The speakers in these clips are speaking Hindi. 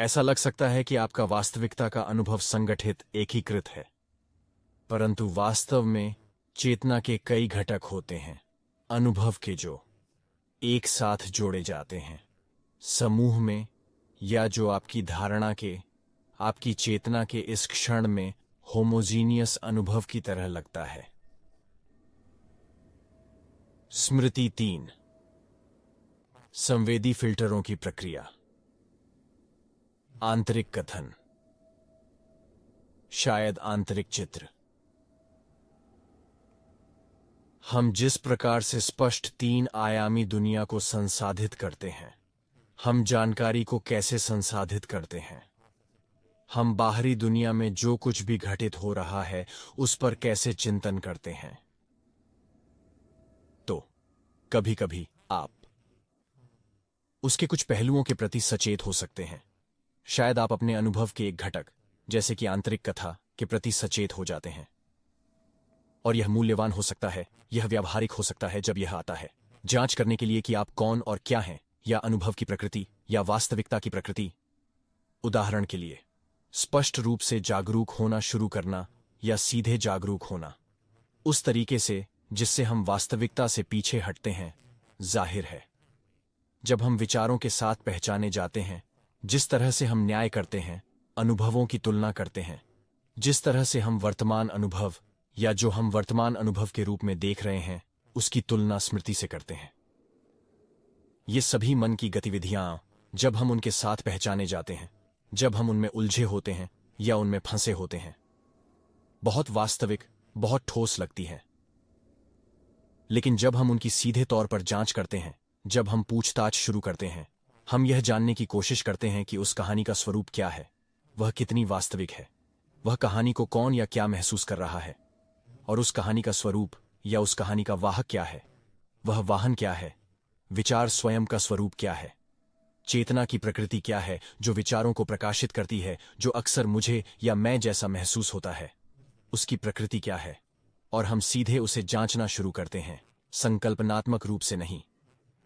ऐसा लग सकता है कि आपका वास्तविकता का अनुभव संगठित एकीकृत है, परंतु वास्तव में चेतना के कई घटक होते हैं, अनुभव के जो एक साथ जोड़े जाते हैं समूह में, या जो आपकी धारणा के, आपकी चेतना के इस क्षण में होमोजीनियस अनुभव की तरह लगता है। स्मृति 3, संवेदी फिल्टरों की प्रक्रिया। आंतरिक कथन, शायद आंतरिक चित्र। हम जिस प्रकार से स्पष्ट 3 आयामी दुनिया को संसाधित करते हैं, हम जानकारी को कैसे संसाधित करते हैं, हम बाहरी दुनिया में जो कुछ भी घटित हो रहा है उस पर कैसे चिंतन करते हैं, तो कभी कभी आप उसके कुछ पहलुओं के प्रति सचेत हो सकते हैं। शायद आप अपने अनुभव के एक घटक, जैसे कि आंतरिक कथा, के प्रति सचेत हो जाते हैं। और यह मूल्यवान हो सकता है, यह व्यावहारिक हो सकता है जब यह आता है जांच करने के लिए कि आप कौन और क्या हैं, या अनुभव की प्रकृति या वास्तविकता की प्रकृति। उदाहरण के लिए, स्पष्ट रूप से जागरूक होना शुरू करना या सीधे जागरूक होना, उस तरीके से जिससे हम वास्तविकता से पीछे हटते हैं, जाहिर है। जब हम विचारों के साथ पहचाने जाते हैं, जिस तरह से हम न्याय करते हैं, अनुभवों की तुलना करते हैं, जिस तरह से हम वर्तमान अनुभव या जो हम वर्तमान अनुभव के रूप में देख रहे हैं उसकी तुलना स्मृति से करते हैं। ये सभी मन की गतिविधियां, जब हम उनके साथ पहचाने जाते हैं, जब हम उनमें उलझे होते हैं या उनमें फंसे होते हैं, बहुत वास्तविक, बहुत ठोस लगती हैं। लेकिन जब हम उनकी सीधे तौर पर जांच करते हैं, जब हम पूछताछ शुरू करते हैं, हम यह जानने की कोशिश करते हैं कि उस कहानी का स्वरूप क्या है, वह कितनी वास्तविक है, वह कहानी को कौन या क्या महसूस कर रहा है, और उस कहानी का स्वरूप या उस कहानी का वाहक क्या है, वह वाहन क्या है, विचार स्वयं का स्वरूप क्या है, चेतना की प्रकृति क्या है जो विचारों को प्रकाशित करती है, जो अक्सर मुझे या मैं जैसा महसूस होता है, उसकी प्रकृति क्या है। और हम सीधे उसे जांचना शुरू करते हैं, संकल्पनात्मक रूप से नहीं,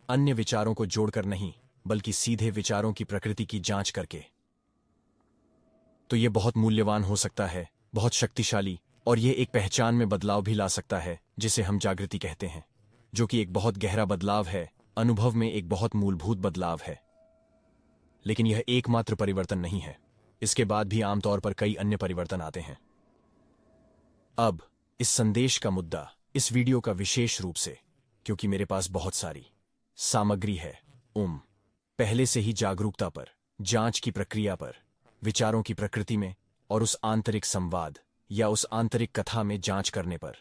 अन्य विचारों को जोड़कर नहीं, बल्कि सीधे विचारों की प्रकृति की जांच करके। तो यह बहुत मूल्यवान हो सकता है, बहुत शक्तिशाली, और यह एक पहचान में बदलाव भी ला सकता है जिसे हम जागृति कहते हैं, जो कि एक बहुत गहरा बदलाव है, अनुभव में एक बहुत मूलभूत बदलाव है। लेकिन यह एकमात्र परिवर्तन नहीं है, इसके बाद भी आमतौर पर कई अन्य परिवर्तन आते हैं। अब इस संदेश का मुद्दा, इस वीडियो का विशेष रूप से, क्योंकि मेरे पास बहुत सारी सामग्री है, पहले से ही जागरूकता पर, जांच की प्रक्रिया पर, विचारों की प्रकृति में, और उस आंतरिक संवाद या उस आंतरिक कथा में जांच करने पर,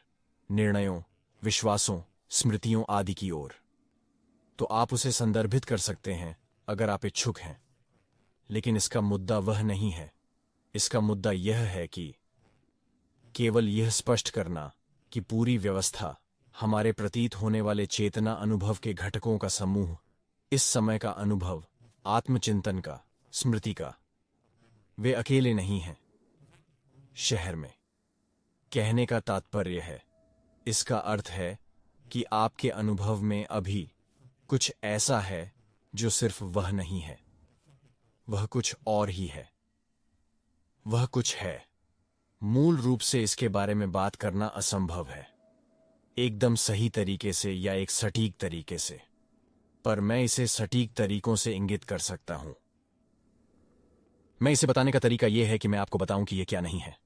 निर्णयों, विश्वासों, स्मृतियों आदि की ओर। तो आप उसे संदर्भित कर सकते हैं अगर आप इच्छुक हैं। लेकिन इसका मुद्दा वह नहीं है। इसका मुद्दा यह है कि केवल यह स्पष्ट करना कि पूरी व्यवस्था, हमारे प्रतीत होने वाले चेतना अनुभव के घटकों का समूह, इस समय का अनुभव, आत्मचिंतन का, स्मृति का, वे अकेले नहीं हैं शहर में। कहने का तात्पर्य है, इसका अर्थ है कि आपके अनुभव में अभी कुछ ऐसा है जो सिर्फ वह नहीं है, वह कुछ और ही है। वह कुछ है। मूल रूप से इसके बारे में बात करना असंभव है, एकदम सही तरीके से या एक सटीक तरीके से, पर मैं इसे सटीक तरीकों से इंगित कर सकता हूं। मैं इसे बताने का तरीका यह है कि मैं आपको बताऊं कि यह क्या नहीं है।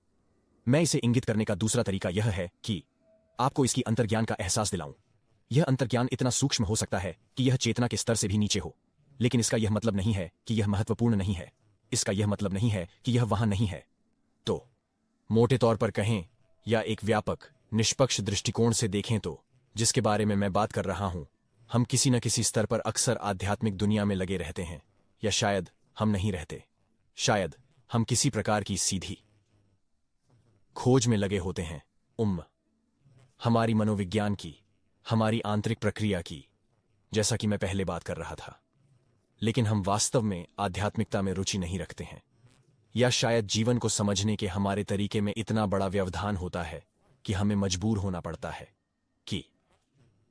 मैं इसे इंगित करने का दूसरा तरीका यह है कि आपको इसकी अंतर्ज्ञान का एहसास दिलाऊं। यह अंतर्ज्ञान इतना सूक्ष्म हो सकता है कि यह चेतना के स्तर से भी नीचे हो, लेकिन इसका यह मतलब नहीं है कि यह महत्वपूर्ण नहीं है, इसका यह मतलब नहीं है कि यह वहां नहीं है। तो मोटे तौर पर कहें, या एक व्यापक, निष्पक्ष दृष्टिकोण से देखें तो, जिसके बारे में मैं बात कर रहा हूं, हम किसी न किसी स्तर पर अक्सर आध्यात्मिक दुनिया में लगे रहते हैं, या शायद हम नहीं रहते। शायद हम किसी प्रकार की सीधी खोज में लगे होते हैं, हमारी मनोविज्ञान की, हमारी आंतरिक प्रक्रिया की, जैसा कि मैं पहले बात कर रहा था। लेकिन हम वास्तव में आध्यात्मिकता में रुचि नहीं रखते हैं, या शायद जीवन को समझने के हमारे तरीके में इतना बड़ा व्यवधान होता है कि हमें मजबूर होना पड़ता है कि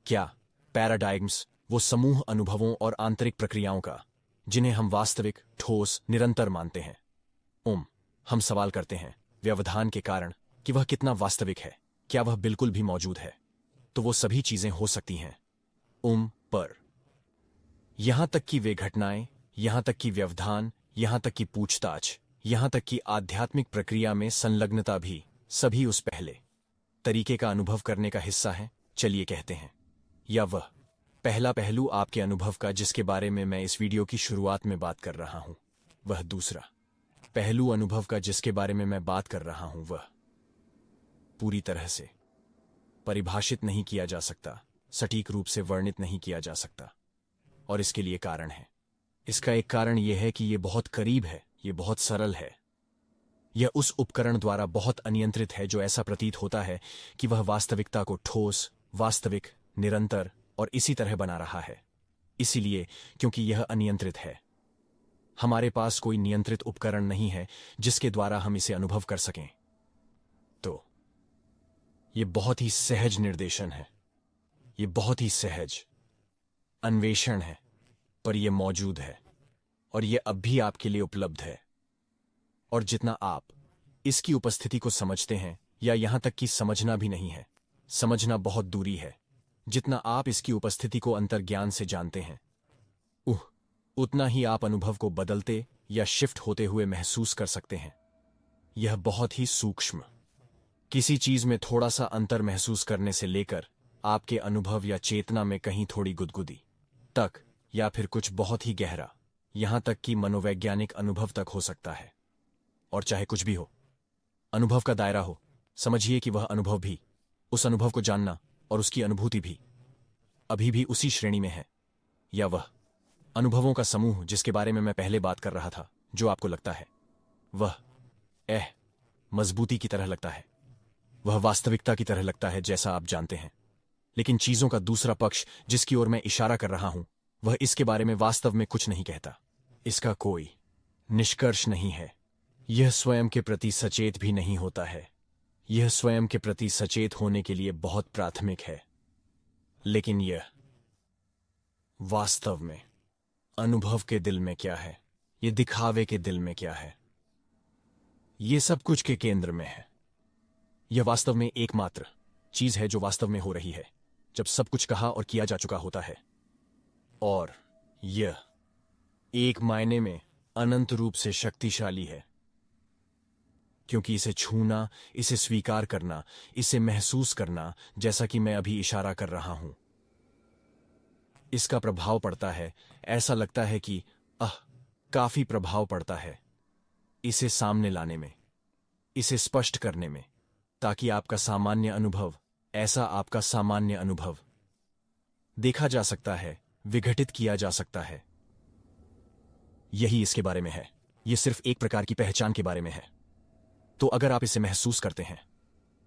क्या पैराडाइग्म्स, वो समूह अनुभवों और आंतरिक प्रक्रियाओं का, जिन्हें हम वास्तविक, ठोस, निरंतर मानते हैं। हम सवाल करते हैं व्यवधान के कारण कि वह कितना वास्तविक है, क्या वह बिल्कुल भी मौजूद है? तो वो सभी चीजें हो सकती हैं पर यहां तक कि वे घटनाएं, यहां तक कि व्यवधान, यहां तक कि पूछताछ, यहां तक कि आध्यात्मिक प्रक्रिया में संलग्नता भी सभी उस पहले तरीके का अनुभव करने का हिस्सा है, चलिए कहते हैं। या वह पहला पहलू आपके अनुभव का जिसके बारे में मैं इस वीडियो की शुरुआत में बात कर रहा हूं, वह दूसरा पहलू अनुभव का जिसके बारे में मैं बात कर रहा हूं, वह पूरी तरह से परिभाषित नहीं किया जा सकता, सटीक रूप से वर्णित नहीं किया जा सकता। और इसके लिए कारण है। इसका एक कारण यह है कि यह बहुत करीब है, यह बहुत सरल है। यह उस उपकरण द्वारा बहुत अनियंत्रित है जो ऐसा प्रतीत होता है कि वह वास्तविकता को ठोस, वास्तविक, निरंतर और इसी तरह बना रहा है। इसीलिए क्योंकि यह अनियंत्रित है, हमारे पास कोई नियंत्रित उपकरण नहीं है जिसके द्वारा हम इसे अनुभव कर सकें। तो यह बहुत ही सहज निर्देशन है, यह बहुत ही सहज अन्वेषण है, पर यह मौजूद है और यह अब भी आपके लिए उपलब्ध है। और जितना आप इसकी उपस्थिति को समझते हैं, या यहां तक कि समझना भी नहीं है, समझना बहुत दूरी है, जितना आप इसकी उपस्थिति को अंतर्ज्ञान से जानते हैं, उतना ही आप अनुभव को बदलते या शिफ्ट होते हुए महसूस कर सकते हैं। यह बहुत ही सूक्ष्म, किसी चीज में थोड़ा सा अंतर महसूस करने से लेकर आपके अनुभव या चेतना में कहीं थोड़ी गुदगुदी तक, या फिर कुछ बहुत ही गहरा, यहां तक कि मनोवैज्ञानिक अनुभव तक हो सकता है। और चाहे कुछ भी हो, अनुभव का दायरा हो, समझिए कि वह अनुभव भी, उस अनुभव को जानना और उसकी अनुभूति भी अभी भी उसी श्रेणी में है। या वह अनुभवों का समूह जिसके बारे में मैं पहले बात कर रहा था, जो आपको लगता है वह मजबूती की तरह लगता है, वह वास्तविकता की तरह लगता है जैसा आप जानते हैं। लेकिन चीजों का दूसरा पक्ष जिसकी ओर मैं इशारा कर रहा हूं, वह इसके बारे में वास्तव में कुछ नहीं कहता। इसका कोई निष्कर्ष नहीं है। यह स्वयं के प्रति सचेत भी नहीं होता है। यह स्वयं के प्रति सचेत होने के लिए बहुत प्राथमिक है। लेकिन यह वास्तव में अनुभव के दिल में क्या है, यह दिखावे के दिल में क्या है, यह सब कुछ के केंद्र में है। यह वास्तव में एकमात्र चीज है जो वास्तव में हो रही है जब सब कुछ कहा और किया जा चुका होता है। और यह एक मायने में अनंत रूप से शक्तिशाली है, क्योंकि इसे छूना, इसे स्वीकार करना, इसे महसूस करना, जैसा कि मैं अभी इशारा कर रहा हूं, इसका प्रभाव पड़ता है। ऐसा लगता है कि काफी प्रभाव पड़ता है इसे सामने लाने में, इसे स्पष्ट करने में, ताकि आपका सामान्य अनुभव, ऐसा आपका सामान्य अनुभव देखा जा सकता है, विघटित किया जा सकता है। यही इसके बारे में है। यह सिर्फ एक प्रकार की पहचान के बारे में है। तो अगर आप इसे महसूस करते हैं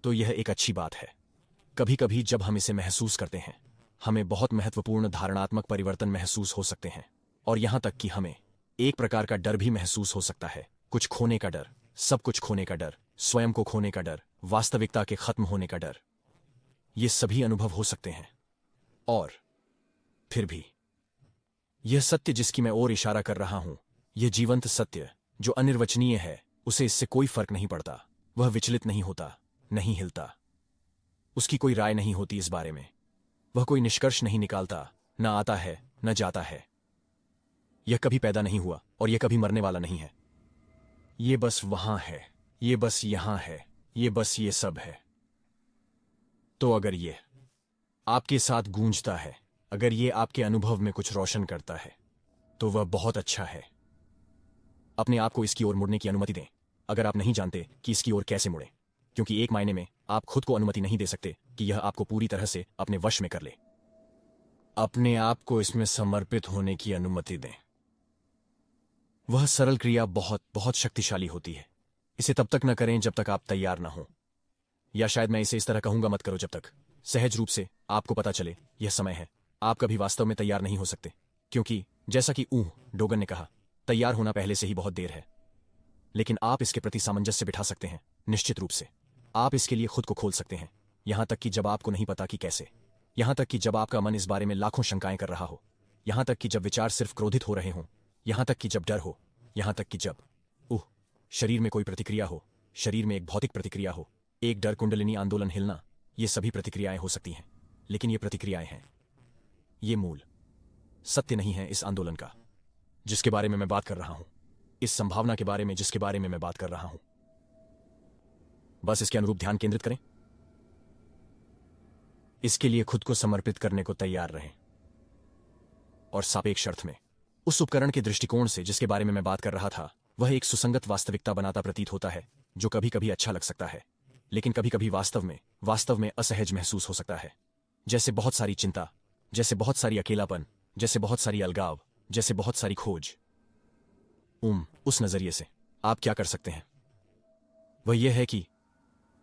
तो यह एक अच्छी बात है। कभी कभी जब हम इसे महसूस करते हैं, हमें बहुत महत्वपूर्ण धारणात्मक परिवर्तन महसूस हो सकते हैं, और यहां तक कि हमें एक प्रकार का डर भी महसूस हो सकता है, कुछ खोने का डर, सब कुछ खोने का डर, स्वयं को खोने का डर, वास्तविकता के खत्म होने का डर। ये सभी अनुभव हो सकते हैं। और फिर भी यह सत्य जिसकी मैं और इशारा कर रहा हूं, यह जीवंत सत्य जो अनिर्वचनीय है, उसे इससे कोई फर्क नहीं पड़ता। वह विचलित नहीं होता, नहीं हिलता, उसकी कोई राय नहीं होती इस बारे में, वह कोई निष्कर्ष नहीं निकालता, न आता है न जाता है। यह कभी पैदा नहीं हुआ और यह कभी मरने वाला नहीं है। यह बस वहां है, यह बस यहां है, यह बस ये सब है। तो अगर यह आपके साथ गूंजता है, अगर यह आपके अनुभव में कुछ रोशन करता है, तो वह बहुत अच्छा है। अपने आप को इसकी ओर मुड़ने की अनुमति दें, अगर आप नहीं जानते कि इसकी ओर कैसे मुड़ें, क्योंकि एक मायने में आप खुद को अनुमति नहीं दे सकते कि यह आपको पूरी तरह से अपने वश में कर ले। अपने आप को इसमें समर्पित होने की अनुमति दें। वह सरल क्रिया बहुत बहुत शक्तिशाली होती है। इसे तब तक न करें जब तक आप तैयार न हो, या शायद मैं इसे इस तरह कहूंगा, मत करो जब तक सहज रूप से आपको पता चले यह समय है। आप कभी वास्तव में तैयार नहीं हो सकते, क्योंकि जैसा कि डोगन ने कहा, तैयार होना पहले से ही बहुत देर है। लेकिन आप इसके प्रति सामंजस्य बिठा सकते हैं, निश्चित रूप से आप इसके लिए खुद को खोल सकते हैं, यहां तक कि जब आपको नहीं पता कि कैसे, यहां तक कि जब आपका मन इस बारे में लाखों शंकाएं कर रहा हो, यहां तक कि जब विचार सिर्फ क्रोधित हो रहे हों, यहां तक कि जब डर हो, यहां तक कि जब शरीर में कोई प्रतिक्रिया हो, शरीर में एक भौतिक प्रतिक्रिया हो, एक डर कुंडलिनी आंदोलन हिलना, ये सभी प्रतिक्रियाएं हो सकती हैं। लेकिन ये प्रतिक्रियाएं हैं, ये मूल सत्य नहीं है इस आंदोलन का जिसके बारे में मैं बात कर रहा हूं, इस संभावना के बारे में जिसके बारे में मैं बात कर रहा हूं। बस इसके अनुरूप ध्यान केंद्रित करें, इसके लिए खुद को समर्पित करने को तैयार रहें, और सापेक्ष अर्थ में उस उपकरण के दृष्टिकोण से जिसके बारे में मैं बात कर रहा था, वह एक सुसंगत वास्तविकता बनाता प्रतीत होता है, जो कभी कभी अच्छा लग सकता है, लेकिन कभी कभी वास्तव में असहज महसूस हो सकता है। जैसे बहुत सारी चिंता, जैसे बहुत सारी अकेलापन, जैसे बहुत सारी अलगाव, जैसे बहुत सारी खोज। उस नजरिए से आप क्या कर सकते हैं, वह यह है कि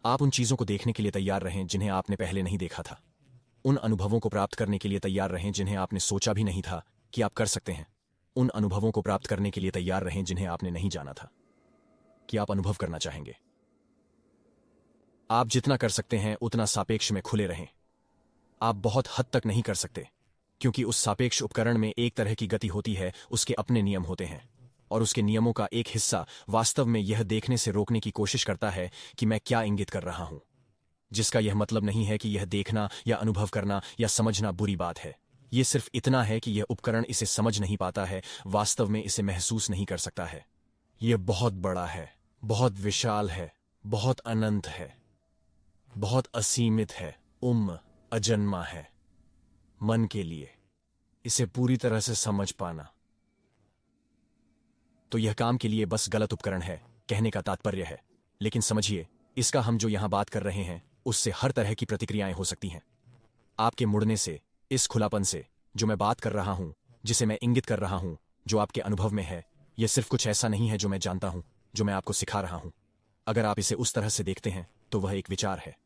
आप उन चीजों को देखने के लिए तैयार रहें जिन्हें आपने पहले नहीं देखा था। उन अनुभवों को प्राप्त करने के लिए तैयार रहें जिन्हें आपने सोचा भी नहीं था कि आप कर सकते हैं। उन अनुभवों को प्राप्त करने के लिए तैयार रहें जिन्हें आपने नहीं जाना था कि आप अनुभव करना चाहेंगे। आप जितना कर सकते हैं उतना सापेक्ष में खुले रहें। आप बहुत हद तक नहीं कर सकते, क्योंकि उस सापेक्ष उपकरण में एक तरह की गति होती है, उसके अपने नियम होते हैं, और उसके नियमों का एक हिस्सा वास्तव में यह देखने से रोकने की कोशिश करता है कि मैं क्या इंगित कर रहा हूं। जिसका यह मतलब नहीं है कि यह देखना या अनुभव करना या समझना बुरी बात है। यह सिर्फ इतना है कि यह उपकरण इसे समझ नहीं पाता है, वास्तव में इसे महसूस नहीं कर सकता है। यह बहुत बड़ा है, बहुत विशाल है, बहुत अनंत है, बहुत असीमित है, अजन्मा है। मन के लिए इसे पूरी तरह से समझ पाना तो यह काम के लिए बस गलत उपकरण है, कहने का तात्पर्य है। लेकिन समझिए, इसका हम जो यहां बात कर रहे हैं उससे हर तरह की प्रतिक्रियाएं हो सकती हैं। आपके मुड़ने से, इस खुलापन से जो मैं बात कर रहा हूं, जिसे मैं इंगित कर रहा हूं, जो आपके अनुभव में है, यह सिर्फ कुछ ऐसा नहीं है जो मैं जानता हूं, जो मैं आपको सिखा रहा हूं। अगर आप इसे उस तरह से देखते हैं तो वह एक विचार है।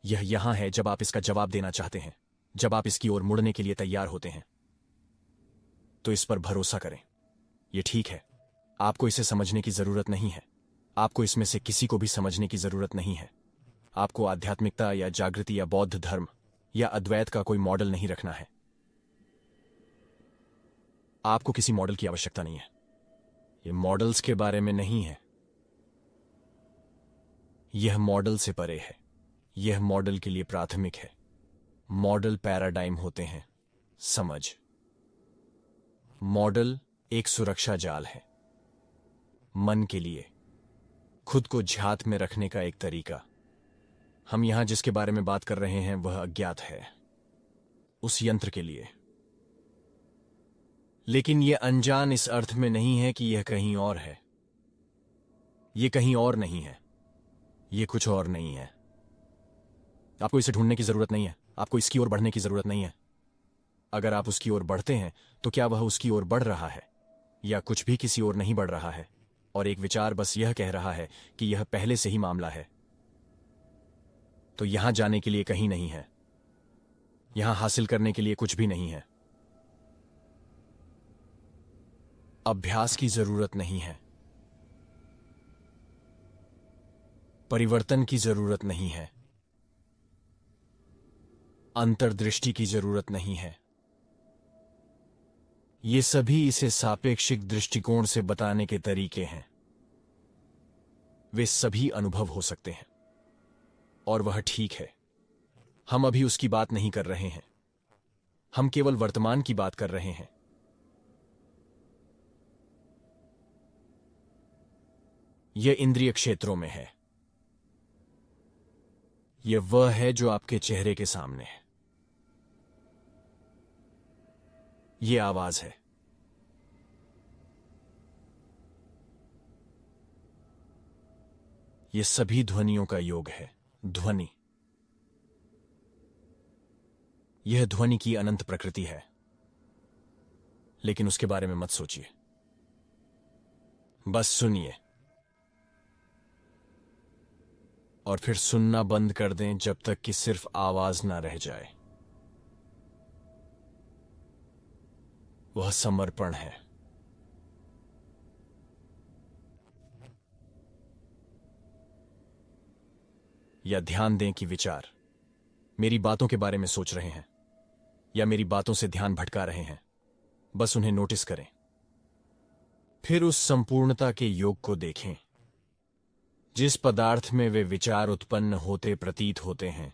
यह यहां है जब आप इसका जवाब देना चाहते हैं, जब आप इसकी ओर मुड़ने के लिए तैयार होते हैं। तो इस पर भरोसा करें, यह ठीक है। आपको इसे समझने की जरूरत नहीं है, आपको इसमें से किसी को भी समझने की जरूरत नहीं है। आपको आध्यात्मिकता या जागृति या बौद्ध धर्म या अद्वैत का कोई मॉडल नहीं रखना है। आपको किसी मॉडल की आवश्यकता नहीं है। यह मॉडल्स के बारे में नहीं है, यह मॉडल से परे है। यह मॉडल के लिए प्राथमिक है। मॉडल पैराडाइम होते हैं, समझ। मॉडल एक सुरक्षा जाल है, मन के लिए खुद को झात में रखने का एक तरीका। हम यहां जिसके बारे में बात कर रहे हैं वह अज्ञात है उस यंत्र के लिए। लेकिन यह अनजान इस अर्थ में नहीं है कि यह कहीं और है। यह कहीं और नहीं है, यह कुछ और नहीं है। आपको इसे ढूंढने की जरूरत नहीं है, आपको इसकी ओर बढ़ने की जरूरत नहीं है। अगर आप उसकी ओर बढ़ते हैं तो क्या वह उसकी ओर बढ़ रहा है, या कुछ भी किसी ओर नहीं बढ़ रहा है, और एक विचार बस यह कह रहा है कि यह पहले से ही मामला है। तो यहां जाने के लिए कहीं नहीं है, यहां हासिल करने के लिए कुछ भी नहीं है। अभ्यास की जरूरत नहीं है, परिवर्तन की जरूरत नहीं है, अंतर्दृष्टि की जरूरत नहीं है। ये सभी इसे सापेक्षिक दृष्टिकोण से बताने के तरीके हैं। वे सभी अनुभव हो सकते हैं, और वह ठीक है। हम अभी उसकी बात नहीं कर रहे हैं, हम केवल वर्तमान की बात कर रहे हैं। यह इंद्रिय क्षेत्रों में है। यह वह है जो आपके चेहरे के सामने है। यह आवाज है। यह सभी ध्वनियों का योग है। ध्वनि, यह ध्वनि की अनंत प्रकृति है। लेकिन उसके बारे में मत सोचिए, बस सुनिए, और फिर सुनना बंद कर दें जब तक कि सिर्फ आवाज ना रह जाए। वह समर्पण है। या ध्यान दें कि विचार मेरी बातों के बारे में सोच रहे हैं, या मेरी बातों से ध्यान भटका रहे हैं। बस उन्हें नोटिस करें। फिर उस संपूर्णता के योग को देखें जिस पदार्थ में वे विचार उत्पन्न होते प्रतीत होते हैं।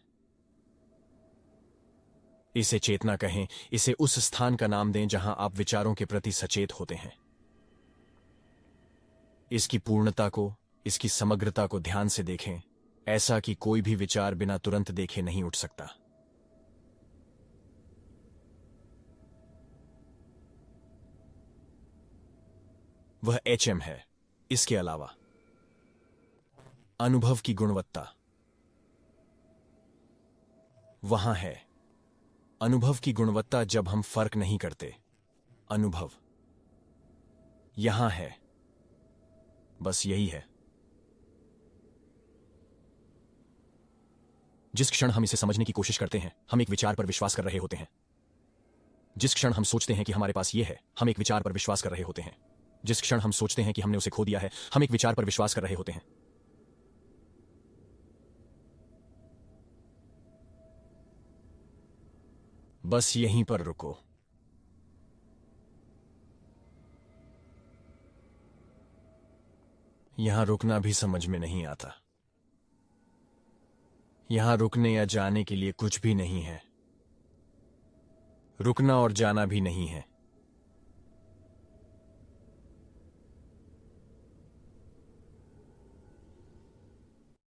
इसे चेतना कहें, इसे उस स्थान का नाम दें जहां आप विचारों के प्रति सचेत होते हैं। इसकी पूर्णता को, इसकी समग्रता को ध्यान से देखें, ऐसा कि कोई भी विचार बिना तुरंत देखे नहीं उठ सकता। वह एचएम है। इसके अलावा अनुभव की गुणवत्ता वहां है। अनुभव की गुणवत्ता जब हम फर्क नहीं करते। अनुभव यहां है। बस यही है। जिस क्षण हम इसे समझने की कोशिश करते हैं, हम एक विचार पर विश्वास कर रहे होते हैं। जिस क्षण हम सोचते हैं कि हमारे पास यह है, हम एक विचार पर विश्वास कर रहे होते हैं। जिस क्षण हम सोचते हैं कि हमने उसे खो दिया है, हम एक विचार पर विश्वास कर रहे होते हैं। बस यहीं पर रुको। यहां रुकना भी समझ में नहीं आता। यहां रुकने या जाने के लिए कुछ भी नहीं है। रुकना और जाना भी नहीं है।